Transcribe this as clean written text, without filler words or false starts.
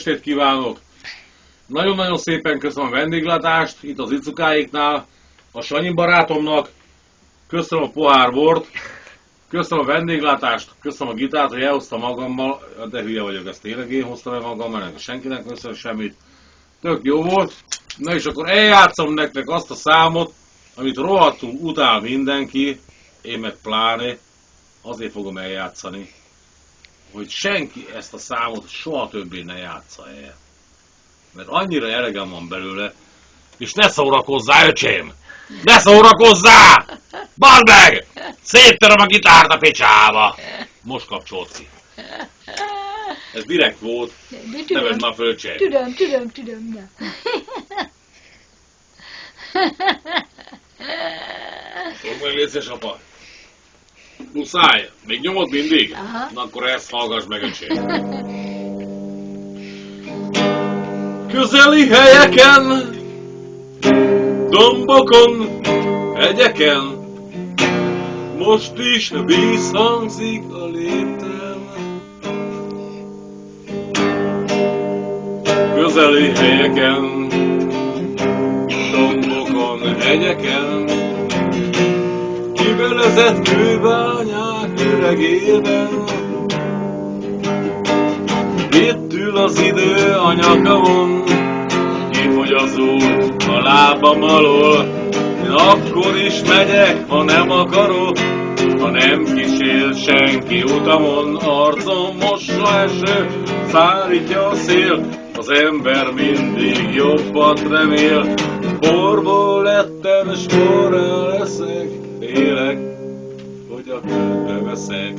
estét kívánok! Nagyon-nagyon szépen köszönöm a vendéglátást itt az Icukáiknál, a Sanyi barátomnak, köszönöm a pohár bort, köszönöm a vendéglátást, köszönöm a gitárt, hogy elhoztam magammal, de hülye vagyok, ezt tényleg én hoztam el magammal, mert senkinek köszönöm semmit. Tök jó volt. Na és akkor eljátszom nektek azt a számot, amit rohadtul utál mindenki, én meg pláne, azért fogom eljátszani, hogy senki ezt a számot soha többé ne játsza el. Mert annyira elegem van belőle, és ne szórakozzá, öcsém! Ne szórakozzá! Bald meg! Széttöröm a gitárt a picsába! Most kapcsolt ki. Ez direkt volt. Ne vedd már föl, öcsém. Tudom, de. Fogd meg, légy szíves, apa. Muszáj. Még nyomod mindig? Aha. Na akkor ezt hallgass meg, öcsém. Közeli helyeken, dombokon, hegyeken, most is visszhangzik a lépten. Közeli helyeken, dombokon, hegyeken, kibelezett kőbányák üregében. Itt ül az idő a nyakamon, kifogy az út a lábam alól. Én akkor is megyek, ha nem akarok, ha nem kísér senki utamon. Arcom mossa eső, szárítja a szél, az ember mindig jobbat remél. Borból lettem, s borral leszek, félek, hogy a ködbe veszek.